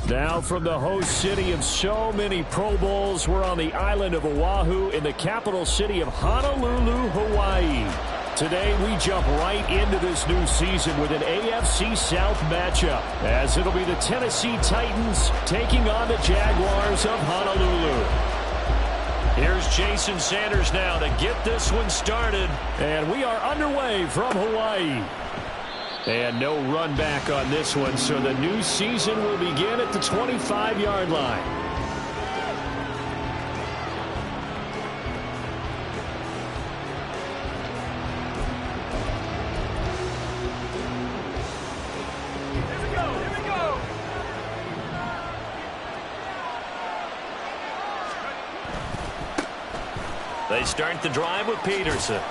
Now from the host city of so many Pro Bowls, we're on the island of Oahu in the capital city of Honolulu, Hawaii. Today we jump right into this new season with an AFC South matchup, as it'll be the Tennessee Titans taking on the Jaguars of Honolulu. Here's Jason Sanders now to get this one started, and we are underway from Hawaii. And no run back on this one, so the new season will begin at the 25-yard line. They start the drive with Peterson.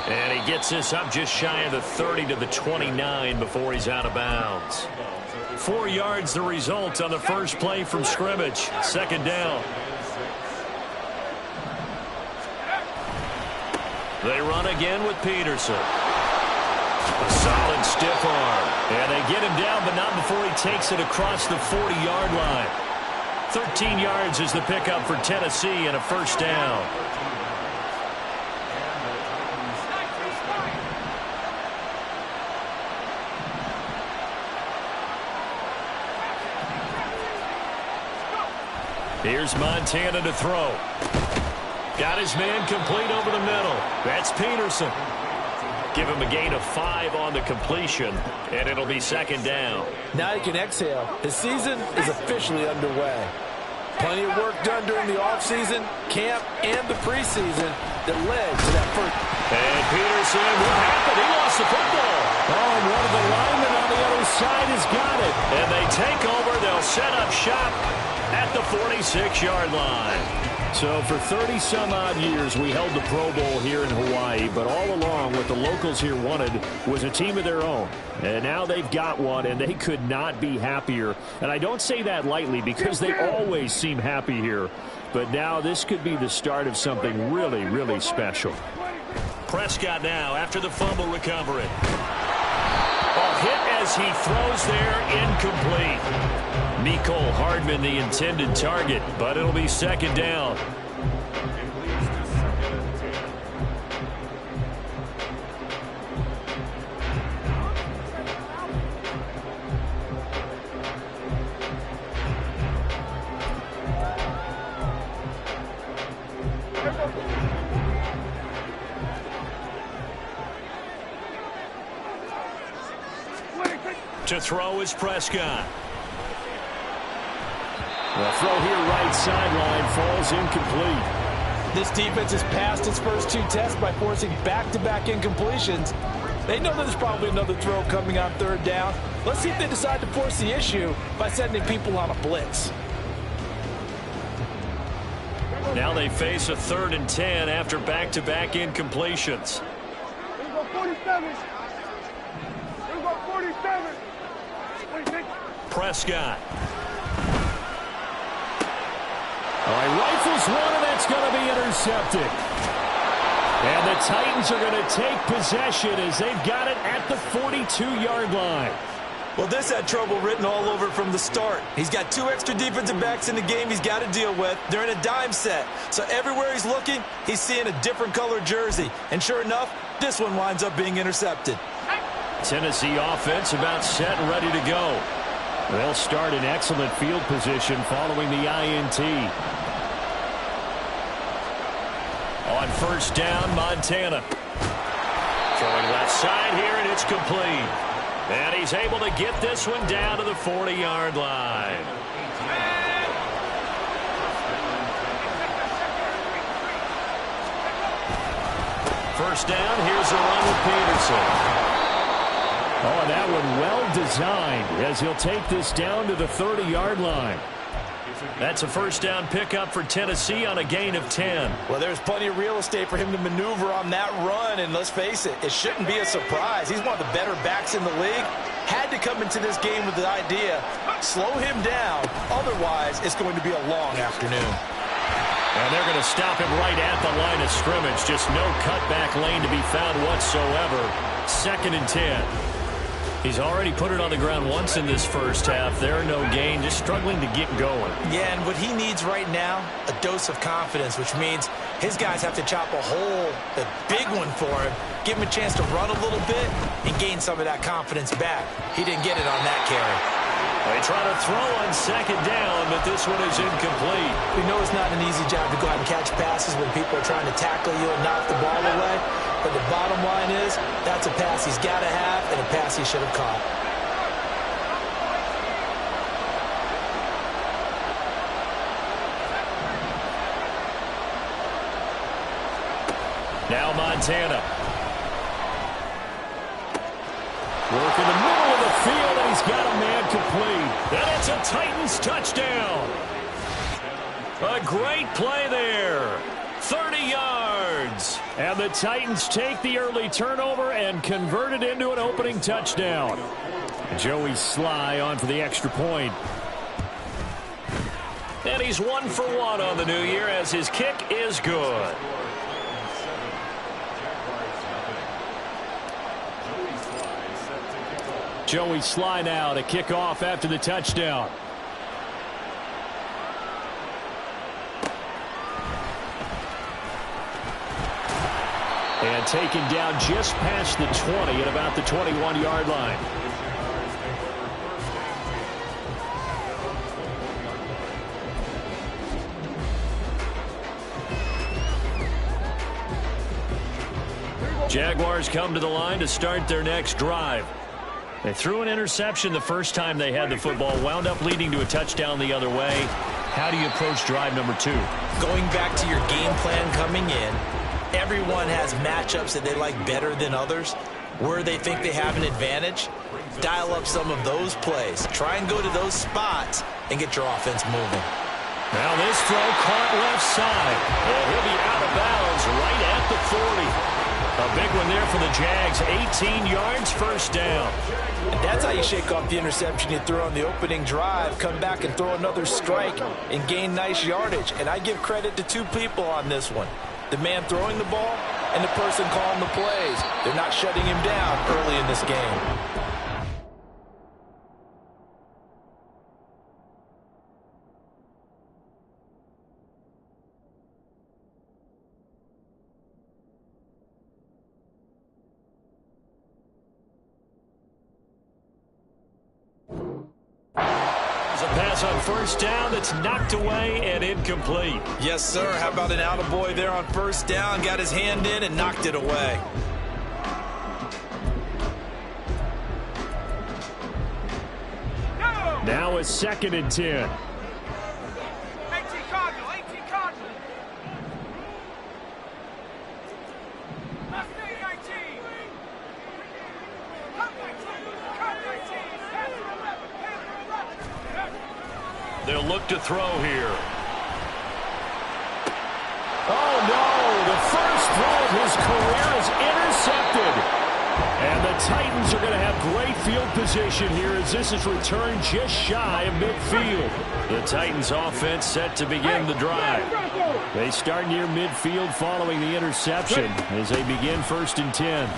And he gets this up just shy of the 30 to the 29 before he's out of bounds. 4 yards the result on the first play from scrimmage. Second down. They run again with Peterson. A solid stiff arm. And they get him down, but not before he takes it across the 40-yard line. 13 yards is the pickup for Tennessee and a first down. Here's Montana to throw. Got his man complete over the middle. That's Peterson. Give him a gain of 5 on the completion, and it'll be second down. Now he can exhale. His season is officially underway. Plenty of work done during the offseason, camp, and the preseason that led to that first. And Peterson, what happened? He lost the football. Oh, and one of the linemen on the other side has got it. And they take over. They'll set up shop at the 46-yard line. So for 30-some-odd years, we held the Pro Bowl here in Hawaii, but all along what the locals here wanted was a team of their own. And now they've got one, and they could not be happier. And I don't say that lightly because they always seem happy here. But now this could be the start of something really, really special. Prescott now after the fumble recovery. A hit as he throws there, incomplete. Mecole Hardman the intended target, but it'll be second down. To throw is Prescott. The throw here right sideline falls incomplete. This defense has passed its first 2 tests by forcing back-to-back incompletions. They know that there's probably another throw coming on third down. Let's see if they decide to force the issue by sending people on a blitz. Now they face a 3rd and 10 after back-to-back incompletions. Here we go 47. Here we go 47. Prescott. Oh, he rifles one, and that's going to be intercepted. And the Titans are going to take possession as they've got it at the 42-yard line. Well, this had trouble written all over it from the start. He's got 2 extra defensive backs in the game he's got to deal with. They're in a dime set. So everywhere he's looking, he's seeing a different colored jersey. And sure enough, this one winds up being intercepted. Tennessee offense about set and ready to go. They'll start in excellent field position following the INT. On first down, Montana. Throwing left side here, and it's complete. And he's able to get this one down to the 40-yard line. First down, here's a run with Peterson. Oh, and that one well designed as he'll take this down to the 30-yard line. That's a first down pickup for Tennessee on a gain of 10. Well, there's plenty of real estate for him to maneuver on that run, and let's face it, it shouldn't be a surprise. He's one of the better backs in the league. Had to come into this game with the idea, slow him down, otherwise it's going to be a long afternoon. And they're going to stop him right at the line of scrimmage. Just no cutback lane to be found whatsoever. 2nd and 10. He's already put it on the ground once in this first half. There, no gain, just struggling to get going. Yeah, and what he needs right now, a dose of confidence, which means his guys have to chop a hole, a big one for him, give him a chance to run a little bit and gain some of that confidence back. He didn't get it on that carry. They try to throw on second down, but this one is incomplete. We know it's not an easy job to go out and catch passes when people are trying to tackle you and knock the ball away. But the bottom line is, that's a pass he's got to have and a pass he should have caught. Now Montana. Work in the middle of the field, and he's got a man complete. And it's a Titans touchdown. A great play there. 30 yards. And the Titans take the early turnover and convert it into an opening touchdown. Joey Sly on for the extra point. And he's 1 for 1 on the new year as his kick is good. Joey Sly now to kick off after the touchdown. And taken down just past the 20 at about the 21-yard line. Jaguars come to the line to start their next drive. They threw an interception the first time they had the football, wound up leading to a touchdown the other way. How do you approach drive number 2? Going back to your game plan coming in, everyone has matchups that they like better than others. Where they think they have an advantage, dial up some of those plays. Try and go to those spots and get your offense moving. Now this throw caught left side. And he'll be out of bounds right at the 40. A big one there for the Jags. 18 yards, first down. And that's how you shake off the interception you threw on the opening drive, come back and throw another strike and gain nice yardage. And I give credit to 2 people on this one. The man throwing the ball and the person calling the plays. They're not shutting him down early in this game. On first down, that's knocked away and incomplete. Yes, sir. How about an attaboy there on first down? Got his hand in and knocked it away. Now it's 2nd and 10. 18 Cardinal, 18 Cardinal. Left 19. Cut 19. Cut 19. They'll look to throw here. Oh, no. The first throw of his career is intercepted. And the Titans are going to have great field position here as this is returned just shy of midfield. The Titans offense set to begin the drive. They start near midfield following the interception as they begin 1st and 10.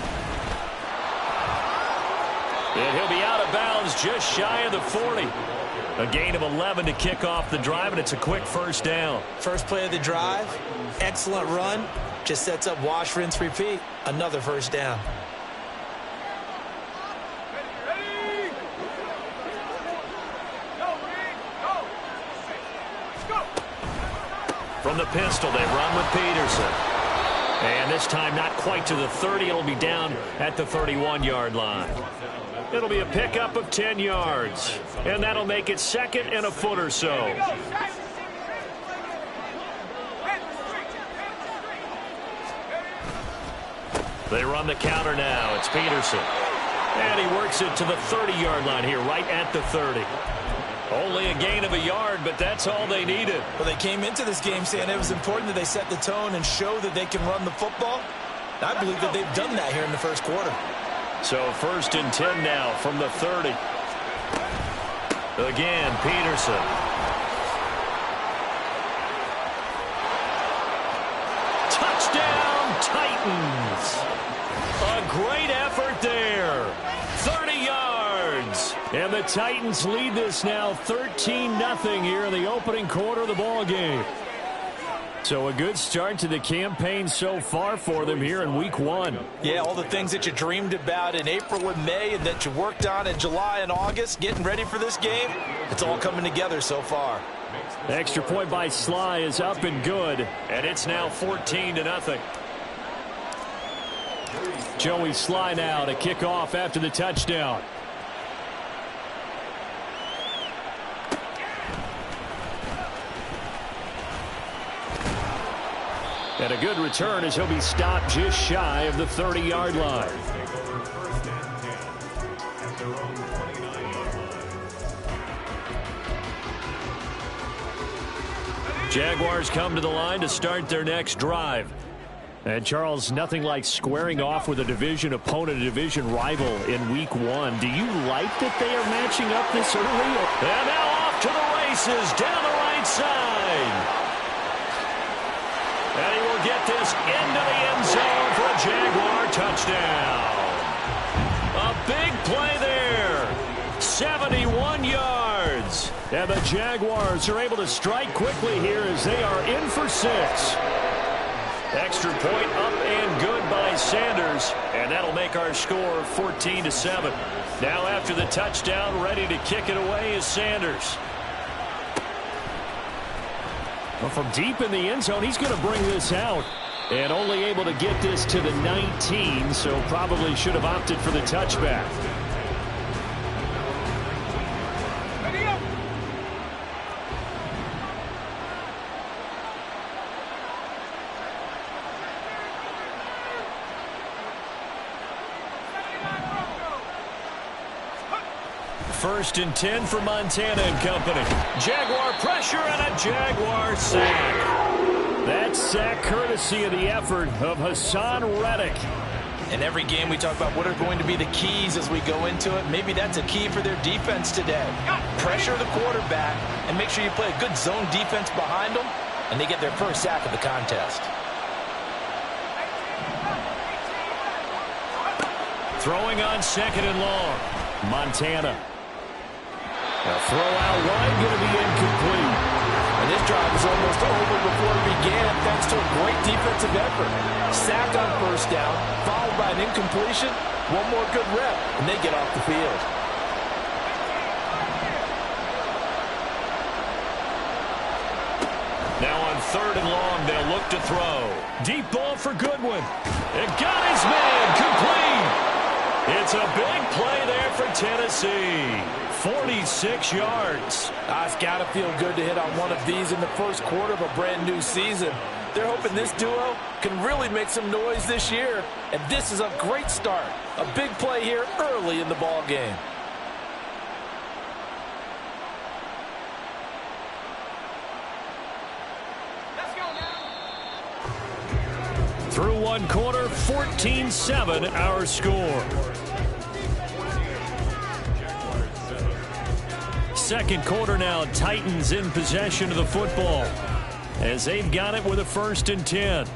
And he'll be out of bounds just shy of the 40. A gain of 11 to kick off the drive, and it's a quick first down. First play of the drive, excellent run. Just sets up wash, rinse, repeat. Another first down. From the pistol, they run with Peterson. And this time not quite to the 30. It'll be down at the 31-yard line. It'll be a pickup of 10 yards. And that'll make it 2nd and a foot or so. They run the counter now. It's Peterson. And he works it to the 30-yard line here, right at the 30. Only a gain of a yard, but that's all they needed. Well, they came into this game saying it was important that they set the tone and show that they can run the football. I believe that they've done that here in the first quarter. So 1st and 10 now from the 30. Again, Peterson. Touchdown, Titans. A great effort there. 30 yards. And the Titans lead this now 13-0 here in the opening quarter of the ball game. So a good start to the campaign so far for them here in week 1. Yeah, all the things that you dreamed about in April and May and that you worked on in July and August, getting ready for this game, it's all coming together so far. Extra point by Sly is up and good, and it's now 14-0. Joey Sly now to kick off after the touchdown. And a good return as he'll be stopped just shy of the 30-yard line. Jaguars come to the line to start their next drive. And, Charles, nothing like squaring off with a division opponent, a division rival in week 1. Do you like that they are matching up this early? And now off to the races down the right side. And he will get this into the end zone for a Jaguar touchdown. A big play there. 71 yards. And the Jaguars are able to strike quickly here as they are in for 6. Extra point up and good by Sanders. And that'll make our score 14-7. Now after the touchdown, ready to kick it away is Sanders. Well, from deep in the end zone, he's going to bring this out. And only able to get this to the 19, so probably should have opted for the touchback. First and 10 for Montana and company. Jaguar pressure and a Jaguar sack. That sack courtesy of the effort of Hassan Reddick. In every game we talk about what are going to be the keys as we go into it. Maybe that's a key for their defense today. Pressure the quarterback and make sure you play a good zone defense behind them, and they get their first sack of the contest. Throwing on second and long. Montana. A throw out wide, going to be incomplete. And this drive is almost over before it began thanks to a great defensive effort. Sack on first down, followed by an incompletion. One more good rep, and they get off the field. Now on third and long, they'll look to throw. Deep ball for Goodwin. It got his man complete. It's a big play there for Tennessee. 46 yards. It's got to feel good to hit on one of these in the first quarter of a brand new season. They're hoping this duo can really make some noise this year, and this is a great start. A big play here early in the ball game. Let's go now. Through one quarter, 14-7 our score. Second quarter now, Titans in possession of the football as they've got it with a 1st and 10.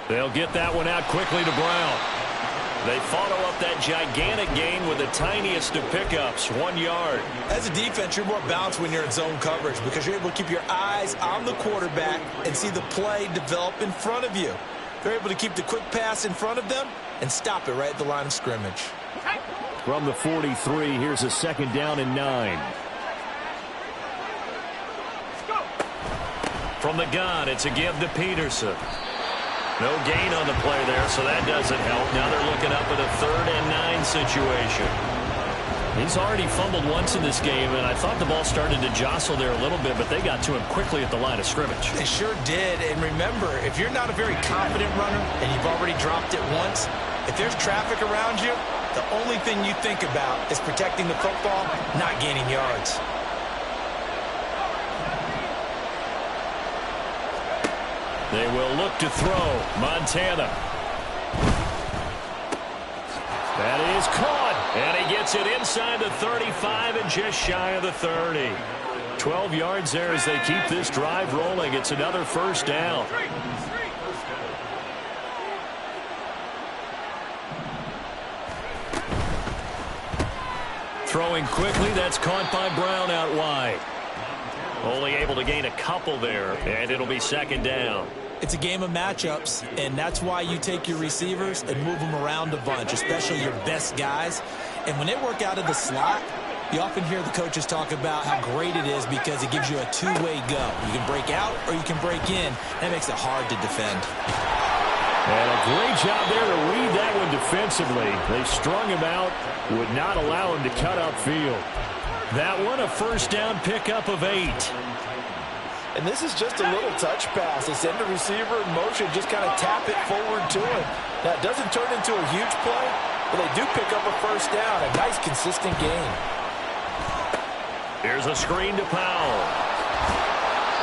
They'll get that one out quickly to Brown. They follow up that gigantic gain with the tiniest of pickups, 1 yard. As a defense, you're more balanced when you're in zone coverage because you're able to keep your eyes on the quarterback and see the play develop in front of you. They're able to keep the quick pass in front of them and stop it right at the line of scrimmage. From the 43, here's a 2nd down and 9. From the gun, it's a give to Peterson. No gain on the play there, so that doesn't help. Now they're looking up at a 3rd and 9 situation. He's already fumbled once in this game, and I thought the ball started to jostle there a little bit, but they got to him quickly at the line of scrimmage. They sure did, and remember, if you're not a very confident runner and you've already dropped it once, if there's traffic around you, The only thing you think about is protecting the football, not gaining yards. They will look to throw. Montana. That is caught. And he gets it inside the 35 and just shy of the 30. 12 yards there as they keep this drive rolling. It's another first down. Throwing quickly. That's caught by Brown out wide. Only able to gain a couple there, and it'll be second down. It's a game of matchups, and that's why you take your receivers and move them around a bunch, especially your best guys. And when they work out of the slot, you often hear the coaches talk about how great it is because it gives you a two-way go. You can break out or you can break in. That makes it hard to defend. And a great job there to read that one defensively. They strung him out, would not allow him to cut upfield. That one, a first down pickup of 8. And this is just a little touch pass. They send the receiver in motion, just kind of tap it forward to him. Now, it doesn't turn into a huge play, but they do pick up a first down. A nice, consistent gain. Here's a screen to Powell.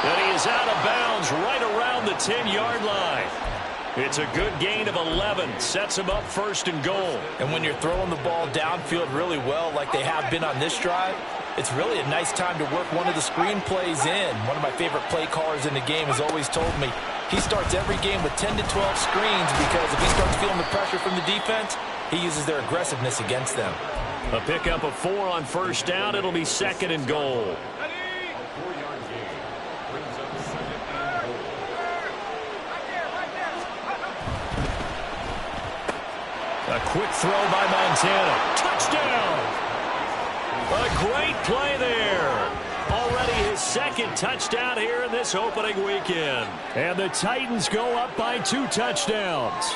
And he is out of bounds right around the 10-yard line. It's a good gain of 11. Sets him up first and goal. And when you're throwing the ball downfield really well like they have been on this drive, it's really a nice time to work one of the screen plays in. One of my favorite play callers in the game has always told me he starts every game with 10 to 12 screens because if he starts feeling the pressure from the defense, he uses their aggressiveness against them. A pickup of 4 on first down. It'll be second and goal. A quick throw by Montana. Touchdown! A great play there. Already his second touchdown here in this opening weekend. And the Titans go up by 2 touchdowns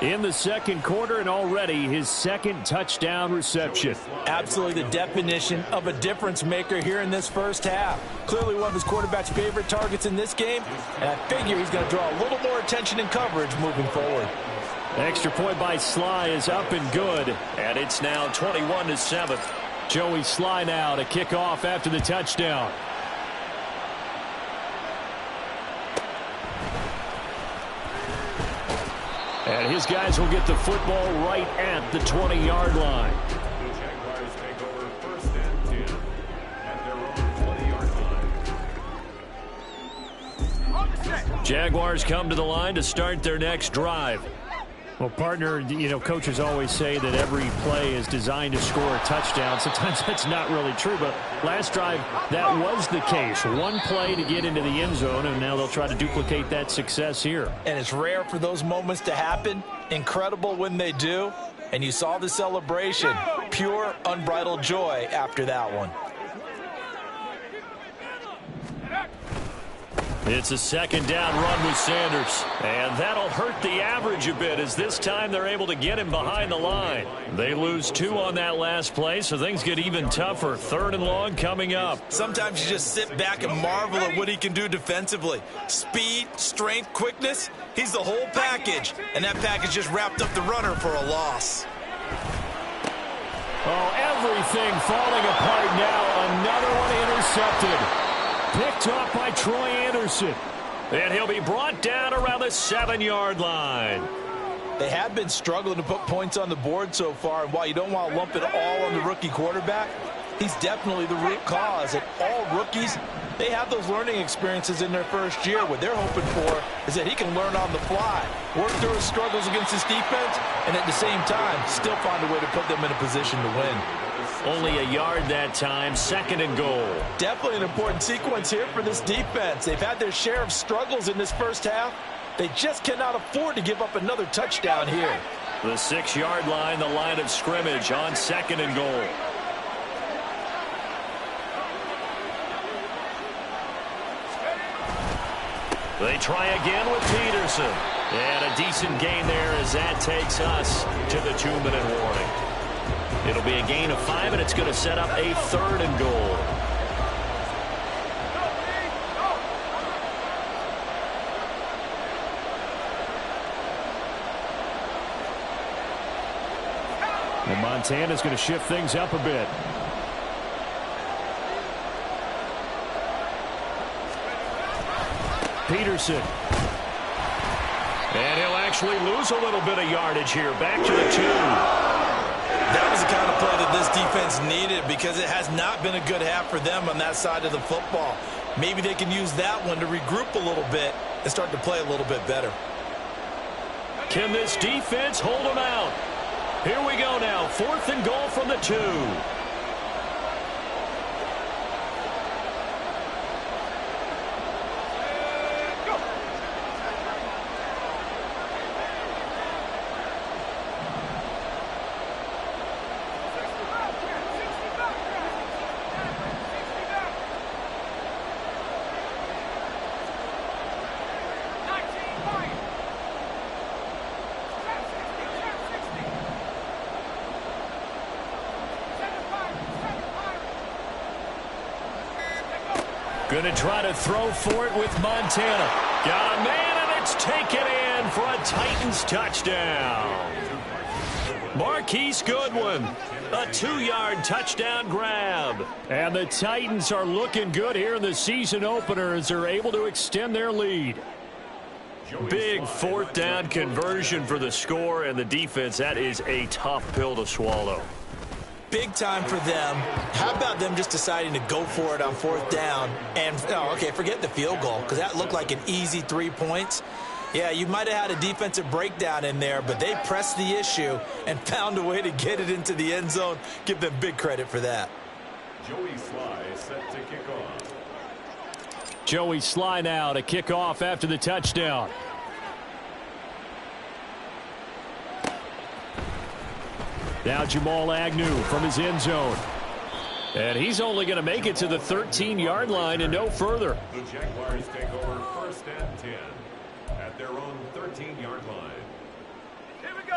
in the second quarter, and already his second touchdown reception. Absolutely the definition of a difference maker here in this first half. Clearly one of his quarterback's favorite targets in this game, and I figure he's going to draw a little more attention and coverage moving forward. Extra point by Sly is up and good, and it's now 21-7. Joey Sly now to kick off after the touchdown. And his guys will get the football right at the 20-yard line. Jaguars come to the line to start their next drive. Well, partner, coaches always say that every play is designed to score a touchdown. Sometimes that's not really true, but last drive, that was the case. One play to get into the end zone, and now they'll try to duplicate that success here. And it's rare for those moments to happen. Incredible when they do. And you saw the celebration. Pure, unbridled joy after that one. It's a second down run with Sanders. And that'll hurt the average a bit as this time they're able to get him behind the line. They lose 2 on that last play, so things get even tougher. 3rd and long coming up. Sometimes you just sit back and marvel at what he can do defensively. Speed, strength, quickness, he's the whole package. And that package just wrapped up the runner for a loss. Oh, everything falling apart now. Another one intercepted. Picked off by Troy Anderson. And he'll be brought down around the 7-yard line. They have been struggling to put points on the board so far, and while you don't want to lump it all on the rookie quarterback, he's definitely the root cause. And all rookies, they have those learning experiences in their first year. What they're hoping for is that he can learn on the fly, work through his struggles against his defense, and at the same time, still find a way to put them in a position to win. Only a yard that time, 2nd and goal. Definitely an important sequence here for this defense. They've had their share of struggles in this first half. They just cannot afford to give up another touchdown here. The 6-yard line, the line of scrimmage on 2nd and goal. They try again with Peterson. And a decent gain there as that takes us to the 2-minute warning. It'll be a gain of 5, and it's going to set up a 3rd and goal. Montana's going to shift things up a bit. Peterson. And he'll actually lose a little bit of yardage here. Back to the 2. That was the kind of play that this defense needed because it has not been a good half for them on that side of the football. Maybe they can use that one to regroup a little bit and start to play a little bit better. Can this defense hold them out? Here we go now. 4th and goal from the 2. Going to try to throw for it with Montana. Got a man, and it's taken in for a Titans touchdown. Marquise Goodwin, a 2-yard touchdown grab. And the Titans are looking good here in the season opener as they're able to extend their lead. Big 4th down conversion for the score, and the defense, that is a tough pill to swallow. Big time for them. How about them just deciding to go for it on 4th down? And, okay, forget the field goal, because that looked like an easy 3 points. Yeah, you might have had a defensive breakdown in there, but they pressed the issue and found a way to get it into the end zone. Give them big credit for that. Joey Sly set to kick off. Joey Sly now to kick off after the touchdown. Now Jamal Agnew from his end zone. And he's only going to make it to the 13-yard line and no further. The Jaguars take over 1st and 10 at their own 13-yard line.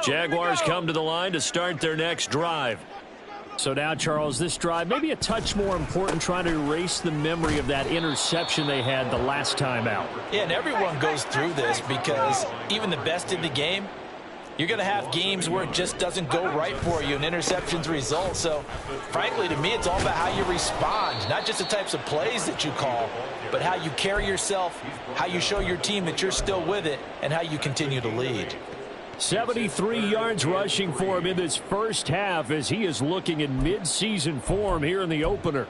Jaguars come to the line to start their next drive. So now, Charles, this drive maybe a touch more important, trying to erase the memory of that interception they had the last time out. Yeah, and everyone goes through this because even the best in the game, you're going to have games where it just doesn't go right for you and interceptions result. So, frankly, to me, it's all about how you respond, not just the types of plays that you call, but how you carry yourself, how you show your team that you're still with it, and how you continue to lead. 73 yards rushing for him in this first half as he is looking in mid-season form here in the opener.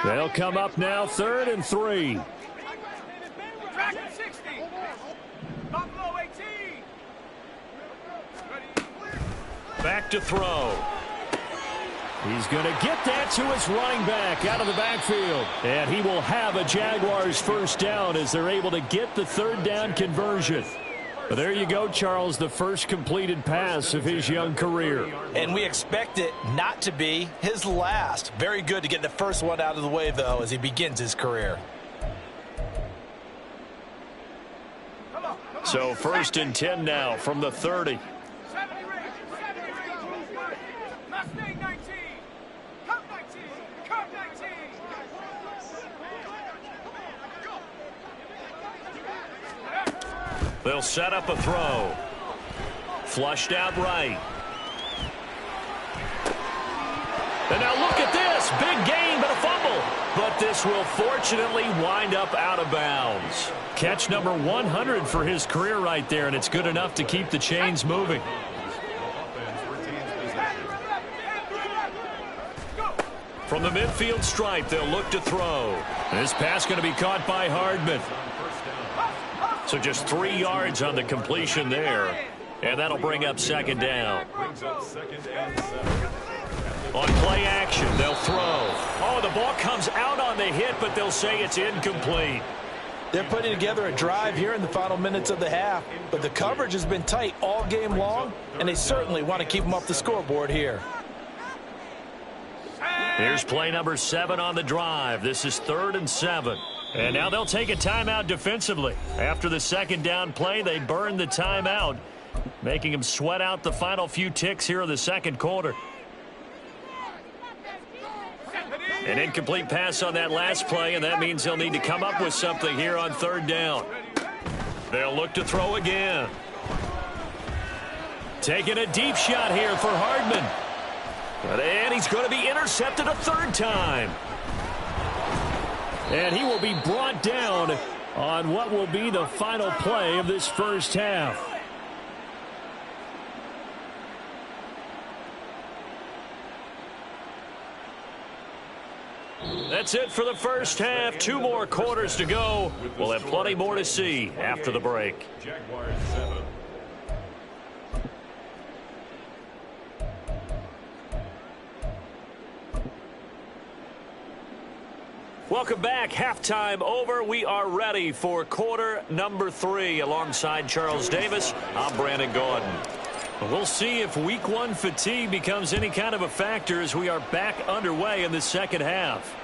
They'll come up now 3rd and 3. Back to throw. He's going to get that to his running back out of the backfield. And he will have a Jaguars 1st down as they're able to get the 3rd down conversion. But there you go, Charles, the first completed pass of his young career. And we expect it not to be his last. Very good to get the first one out of the way, though, as he begins his career. So 1st and 10 now from the 30. They'll set up a throw. Flushed out right. And now look at this. Big gain, but a fumble. But this will fortunately wind up out of bounds. Catch number 100 for his career right there, and it's good enough to keep the chains moving. From the midfield stripe, they'll look to throw. This pass going to be caught by Hardman. So just 3 yards on the completion there. And that'll bring up 2nd down. On play action, they'll throw. Oh, the ball comes out on the hit, but they'll say it's incomplete. They're putting together a drive here in the final minutes of the half, but the coverage has been tight all game long, and they certainly want to keep them off the scoreboard here. Here's play number 7 on the drive. This is 3rd and 7. And now they'll take a timeout defensively. After the 2nd down play, they burn the timeout, making them sweat out the final few ticks here in the 2nd quarter. An incomplete pass on that last play, and that means they'll need to come up with something here on 3rd down. They'll look to throw again. Taking a deep shot here for Hardman. And he's going to be intercepted a third time. And he will be brought down on what will be the final play of this first half. That's it for the first half. 2 more quarters to go. We'll have plenty more to see after the break. Jaguars 7. Welcome back. Halftime over. We are ready for quarter number 3. Alongside Charles Davis, I'm Brandon Gordon. We'll see if week 1 fatigue becomes any kind of a factor as we are back underway in the second half.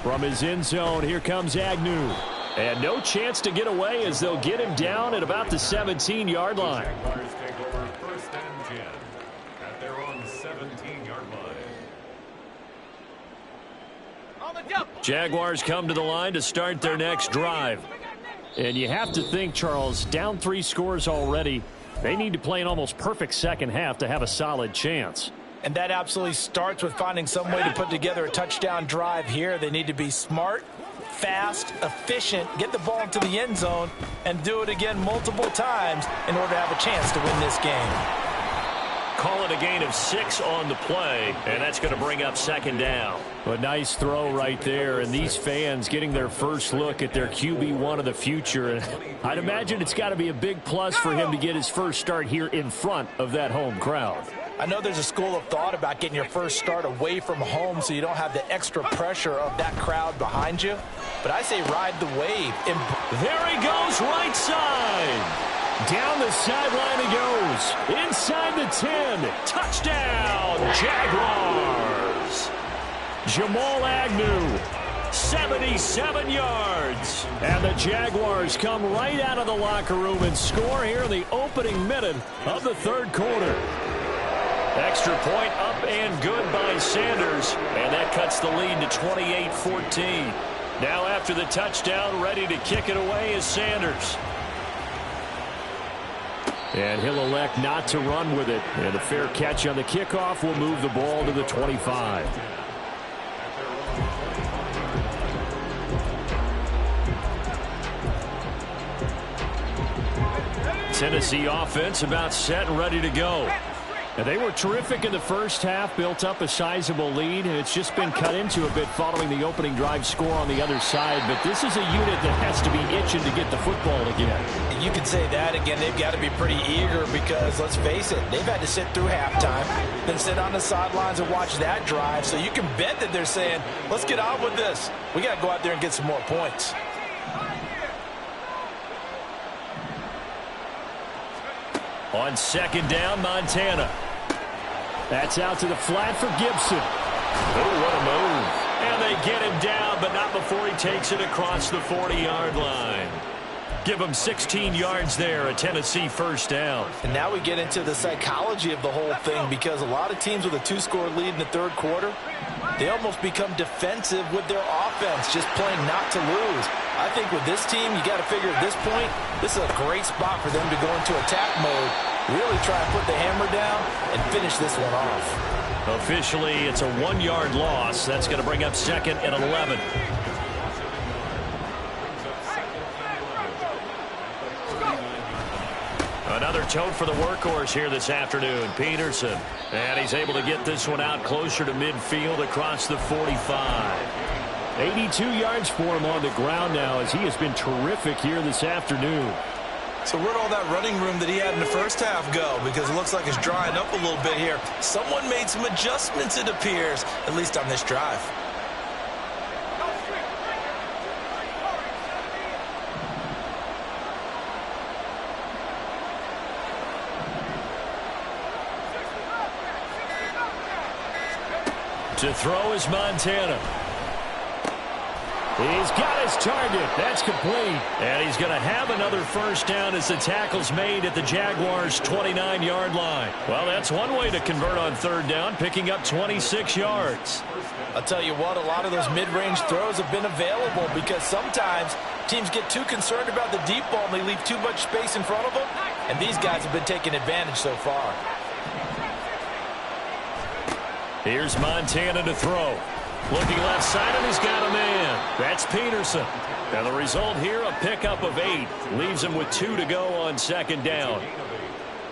From his end zone, here comes Agnew. And no chance to get away as they'll get him down at about the 17-yard line. Jaguars take over first and 10 at their own 17-yard line. Jaguars come to the line to start their next drive. And you have to think, Charles, down 3 scores already. They need to play an almost perfect second half to have a solid chance. And that absolutely starts with finding some way to put together a touchdown drive here. They need to be smart, fast, efficient, get the ball into the end zone, and do it again multiple times in order to have a chance to win this game. Call it a gain of 6 on the play, and that's going to bring up second down. A nice throw right there, and these fans getting their first look at their QB1 of the future. I'd imagine it's got to be a big plus for him to get his first start here in front of that home crowd. I know there's a school of thought about getting your first start away from home so you don't have the extra pressure of that crowd behind you, but I say ride the wave. There he goes, right side. Down the sideline he goes. Inside the 10. Touchdown, Jaguars. Jamal Agnew, 77 yards. And the Jaguars come right out of the locker room and score here in the opening minute of the third quarter. Extra point up and good by Sanders. And that cuts the lead to 28-14. Now after the touchdown, ready to kick it away is Sanders. And he'll elect not to run with it. And a fair catch on the kickoff will move the ball to the 25. Tennessee offense about set and ready to go. And they were terrific in the first half, built up a sizable lead, and it's just been cut into a bit following the opening drive score on the other side. But this is a unit that has to be itching to get the football again. You could say that again. They've got to be pretty eager because, let's face it, they've had to sit through halftime, then sit on the sidelines and watch that drive. So you can bet that they're saying, let's get on with this. We got to go out there and get some more points. On second down, Montana. That's out to the flat for Gibson. Oh, what a move. And they get him down, but not before he takes it across the 40-yard line. Give him 16 yards there, a Tennessee first down. And now we get into the psychology of the whole thing because a lot of teams with a 2-score lead in the third quarter, they almost become defensive with their offense, just playing not to lose. I think with this team, you got to figure at this point, this is a great spot for them to go into attack mode, really try and put the hammer down and finish this one off. Officially, it's a 1-yard loss. That's going to bring up second and 11. Another tote for the workhorse here this afternoon, Peterson. And he's able to get this one out closer to midfield across the 45. 82 yards for him on the ground now as he has been terrific here this afternoon. So where'd all that running room that he had in the first half go? Because it looks like it's drying up a little bit here. Someone made some adjustments, it appears, at least on this drive. To throw is Montana. He's got his target. That's complete. And he's going to have another first down as the tackle's made at the Jaguars' 29-yard line. Well, that's one way to convert on third down, picking up 26 yards. I'll tell you what, a lot of those mid-range throws have been available because sometimes teams get too concerned about the deep ball and they leave too much space in front of them. and these guys have been taking advantage so far. Here's Montana to throw. Looking left side, and he's got a man. That's Peterson. And the result here, a pickup of 8. Leaves him with 2 to go on second down.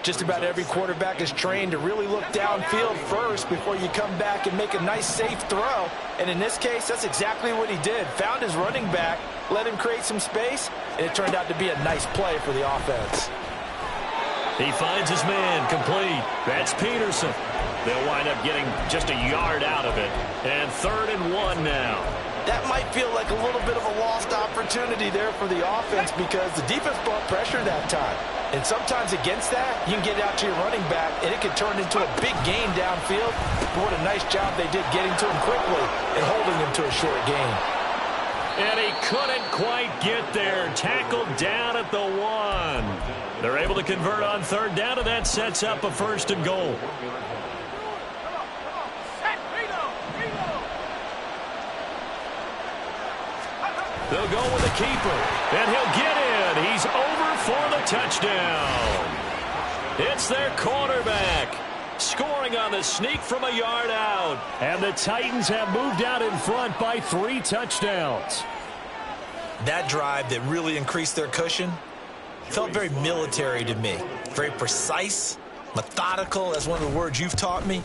Just about every quarterback is trained to really look downfield first before you come back and make a nice, safe throw. And in this case, that's exactly what he did. Found his running back, let him create some space, and it turned out to be a nice play for the offense. He finds his man complete. That's Peterson. They'll wind up getting just a yard out of it. And 3rd and 1 now. That might feel like a little bit of a lost opportunity there for the offense because the defense brought pressure that time. And sometimes against that, you can get out to your running back, and it can turn into a big gain downfield. But what a nice job they did getting to him quickly and holding him to a short gain. And he couldn't quite get there. Tackled down at the 1. They're able to convert on 3rd down, and that sets up a 1st and goal. They'll go with the keeper, and he'll get in. He's over for the touchdown. It's their quarterback, scoring on the sneak from a yard out. And the Titans have moved out in front by 3 touchdowns. That drive that really increased their cushion felt very military to me. Very precise, methodical, that's one of the words you've taught me.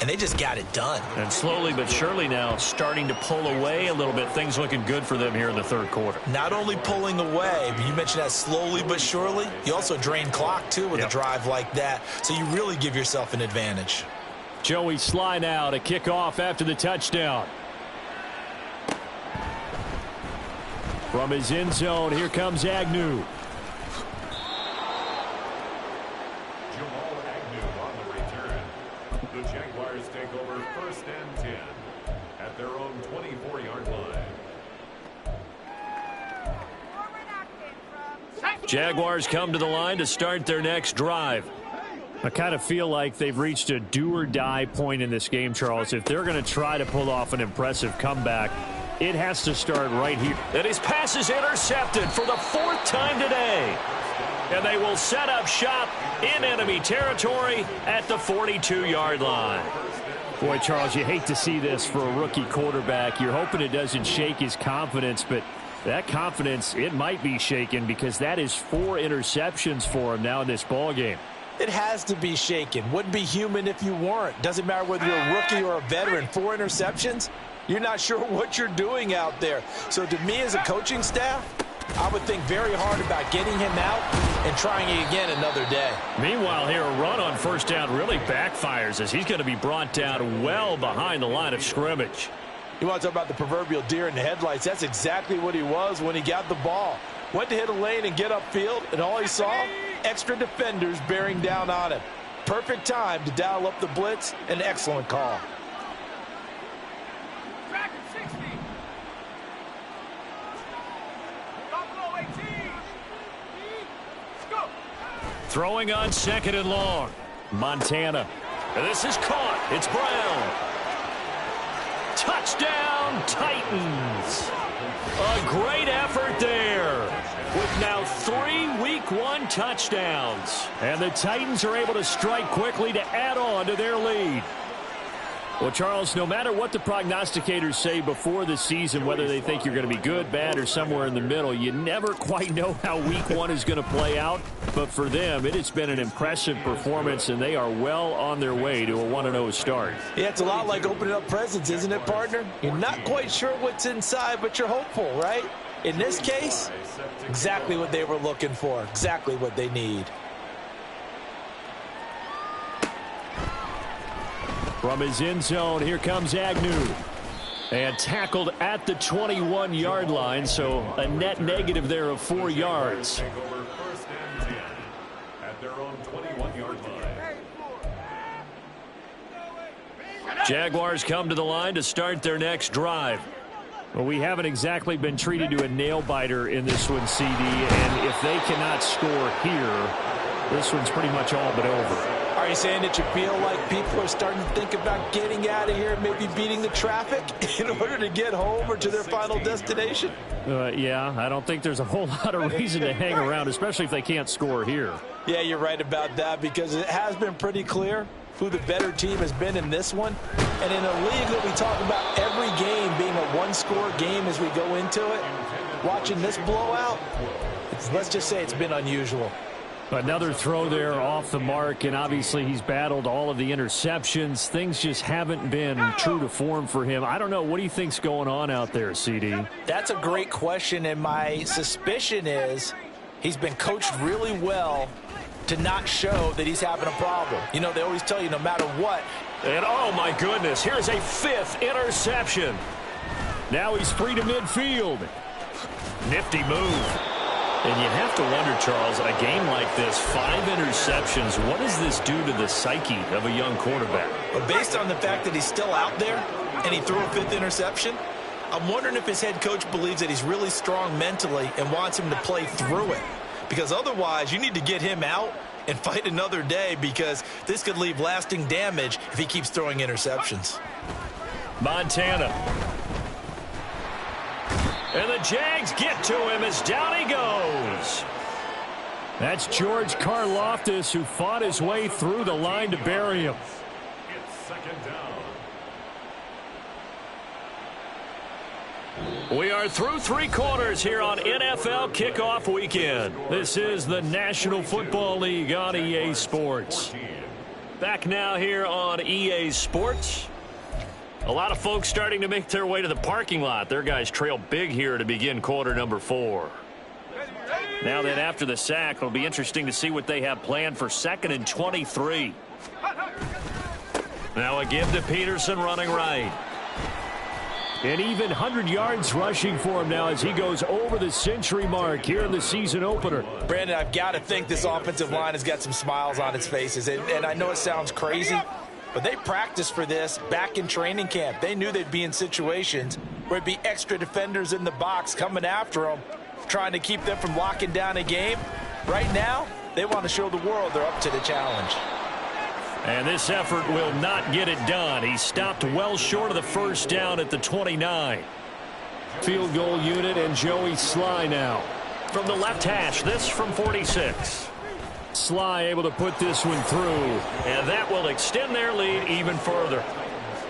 And they just got it done. And slowly but surely now starting to pull away a little bit. Things looking good for them here in the 3rd quarter. Not only pulling away, but you mentioned that slowly but surely. You also drain clock, too, with a drive like that. So you really give yourself an advantage. Joey Sly now to kick off after the touchdown. From his end zone, here comes Agnew. The Jaguars take over 1st and 10 at their own 24-yard line. Jaguars come to the line to start their next drive. I kind of feel like they've reached a do-or-die point in this game, Charles. If they're going to try to pull off an impressive comeback, it has to start right here. And his pass is intercepted for the 4th time today. And they will set up shop in enemy territory at the 42-yard line. Boy, Charles, you hate to see this for a rookie quarterback. You're hoping it doesn't shake his confidence, but that confidence, it might be shaken because that is 4 interceptions for him now in this ballgame. It has to be shaken. Wouldn't be human if you weren't. Doesn't matter whether you're a rookie or a veteran. 4 interceptions, you're not sure what you're doing out there. So to me as a coaching staff, I would think very hard about getting him out and trying it again another day. Meanwhile, here a run on 1st down really backfires as he's going to be brought down well behind the line of scrimmage. You want to talk about the proverbial deer in the headlights. That's exactly what he was when he got the ball. Went to hit a lane and get upfield, and all he saw, extra defenders bearing down on him. Perfect time to dial up the blitz. An excellent call. Throwing on 2nd and long. Montana. And this is caught. It's Brown. Touchdown, Titans. A great effort there. With now 3 Week 1 touchdowns. And the Titans are able to strike quickly to add on to their lead. Well, Charles, no matter what the prognosticators say before the season, whether they think you're going to be good, bad, or somewhere in the middle, you never quite know how Week 1 is going to play out. But for them, it has been an impressive performance, and they are well on their way to a 1-0 start. Yeah, it's a lot like opening up presents, isn't it, partner? You're not quite sure what's inside, but you're hopeful, right? In this case, exactly what they were looking for, exactly what they need. From his end zone, here comes Agnew. And tackled at the 21-yard line, so a net negative there of 4 yards. Take over 1st and 10 at their own 21-yard line. Jaguars come to the line to start their next drive. Well, we haven't exactly been treated to a nail-biter in this one, CD, and if they cannot score here, this one's pretty much all but over. All Are you saying that you feel like people are starting to think about getting out of here, maybe beating the traffic in order to get home or to their final destination? Yeah, I don't think there's a whole lot of reason to hang around, especially if they can't score here. Yeah, you're right about that, because it has been pretty clear who the better team has been in this one. And in a league that we talk about every game being a one-score game as we go into it, watching this blowout, let's just say it's been unusual. Another throw there off the mark, and obviously he's battled all of the interceptions. Things just haven't been true to form for him. I don't know. What do you think's going on out there, CD? That's a great question, and my suspicion is he's been coached really well to not show that he's having a problem. You know, they always tell you no matter what. And oh my goodness, here's a 5th interception. Now he's free to midfield. Nifty move. And you have to wonder, Charles, in a game like this, 5 interceptions, what does this do to the psyche of a young quarterback? But based on the fact that he's still out there and he threw a 5th interception, I'm wondering if his head coach believes that he's really strong mentally and wants him to play through it. Because otherwise, you need to get him out and fight another day, because this could leave lasting damage if he keeps throwing interceptions. Montana. And the Jags get to him as down he goes. That's George Karlaftis, who fought his way through the line to bury him. It's 2nd down. We are through 3 quarters here on NFL Kickoff Weekend. This is the National Football League on EA Sports. Back now here on EA Sports. A lot of folks starting to make their way to the parking lot. Their guys trail big here to begin quarter number 4. Now then, after the sack, it'll be interesting to see what they have planned for 2nd and 23. Now a give to Peterson running right. An even 100 yards rushing for him now as he goes over the century mark here in the season opener. Brandon, I've got to think this offensive line has got some smiles on its faces. And I know it sounds crazy, but they practiced for this back in training camp. They knew they'd be in situations where it'd be extra defenders in the box coming after them, trying to keep them from locking down a game. Right now, they want to show the world they're up to the challenge. And this effort will not get it done. He stopped well short of the first down at the 29. Field goal unit and Joey Sly now. From the left hash, this from 46. Sly able to put this one through, and that will extend their lead even further.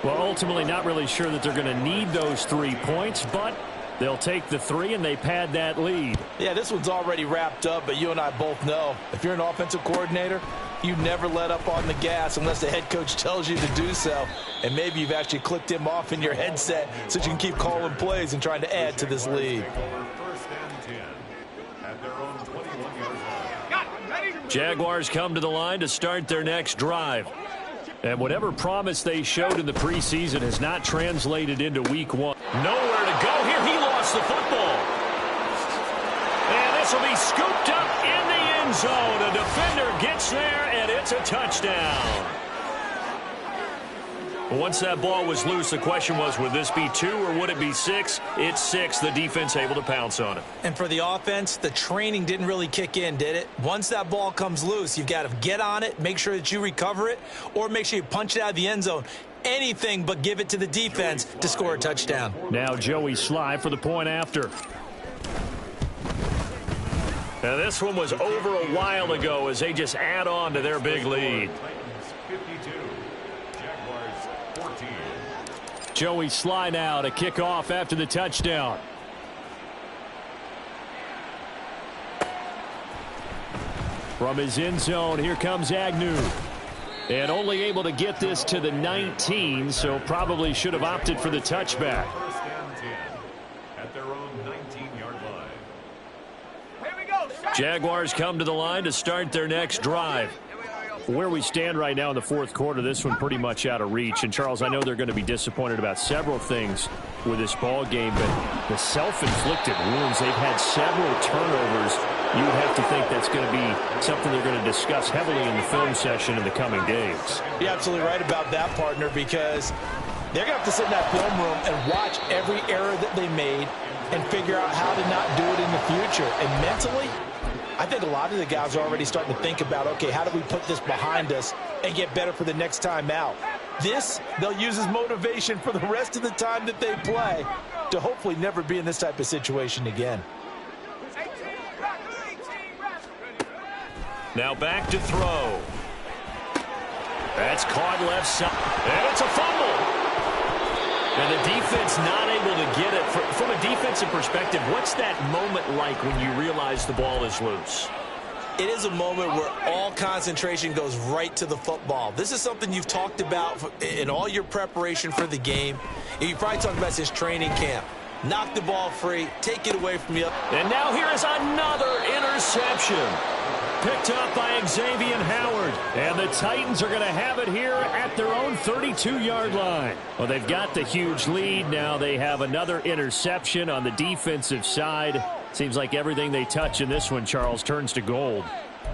Well, ultimately not really sure that they're going to need those 3 points, but they'll take the 3 and they pad that lead. Yeah, this one's already wrapped up, but you and I both know if you're an offensive coordinator, you never let up on the gas unless the head coach tells you to do so. And maybe you've actually clicked him off in your headset so you can keep calling plays and trying to add to this lead. 1st and 10 at their own 21-yard line. Jaguars come to the line to start their next drive. And whatever promise they showed in the preseason has not translated into week 1. Nowhere to go here. He lost the football. And this will be scooped up in the end zone. A defender gets there, and it's a touchdown. Once that ball was loose, the question was, would this be 2 or would it be 6? It's 6. The defense able to pounce on it. And for the offense, the training didn't really kick in, did it? Once that ball comes loose, you've got to get on it, make sure that you recover it, or make sure you punch it out of the end zone. Anything but give it to the defense to score a touchdown. Now Joey Sly for the point after. Now this one was over a while ago as they just add on to their big lead. Titans 52, Jaguars 14. Joey Sly now to kick off after the touchdown. From his end zone, here comes Agnew. And only able to get this to the 19, so probably should have opted for the touchback. 1st and 10 at their own 19-yard line. Here we go. Jaguars come to the line to start their next drive. Where we stand right now in the 4th quarter, this one pretty much out of reach. And, Charles, I know they're going to be disappointed about several things with this ball game, but the self-inflicted wounds, they've had several turnovers. You would have to think that's going to be something they're going to discuss heavily in the film session in the coming days. You're absolutely right about that, partner, because they're going to have to sit in that film room and watch every error that they made and figure out how to not do it in the future. And mentally, I think a lot of the guys are already starting to think about, okay, how do we put this behind us and get better for the next time out? This, they'll use as motivation for the rest of the time that they play to hopefully never be in this type of situation again. Now back to throw. That's caught left side. And it's a fumble. And the defense not able to get it. From a defensive perspective, what's that moment like when you realize the ball is loose? It is a moment where all concentration goes right to the football. This is something you've talked about in all your preparation for the game. And you probably talked about this training camp. Knock the ball free, take it away from you. And now here is another interception. Picked up by Xavier Howard. And the Titans are going to have it here at their own 32-yard line. Well, they've got the huge lead. Now they have another interception on the defensive side. Seems like everything they touch in this one, Charles, turns to gold.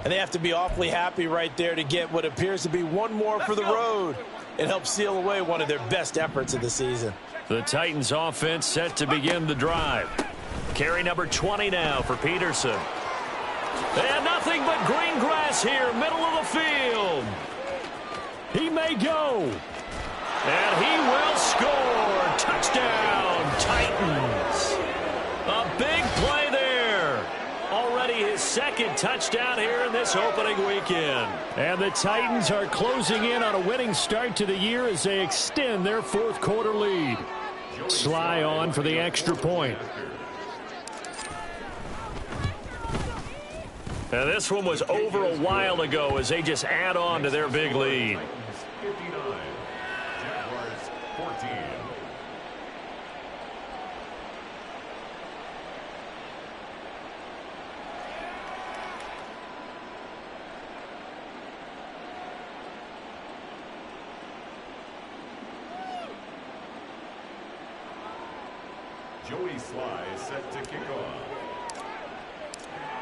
And they have to be awfully happy right there to get what appears to be one more for the road and help seal away one of their best efforts of the season. The Titans offense set to begin the drive. Carry number 20 now for Peterson. And nothing but green grass here, middle of the field. He may go. And he will score. Touchdown, Titans. A big play there. Already his second touchdown here in this opening weekend. And the Titans are closing in on a winning start to the year as they extend their fourth quarter lead. Sly on for the extra point. Now this one was over a while ago as they just add on to their big lead. 59, Jaguars 14. Joey Sly is set to kick off.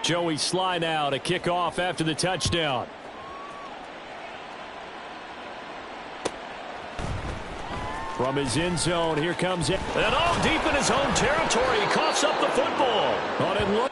Joey Sly now to kick off after the touchdown. From his end zone, here comes it. And all deep in his own territory, he coughs up the football. Oh, it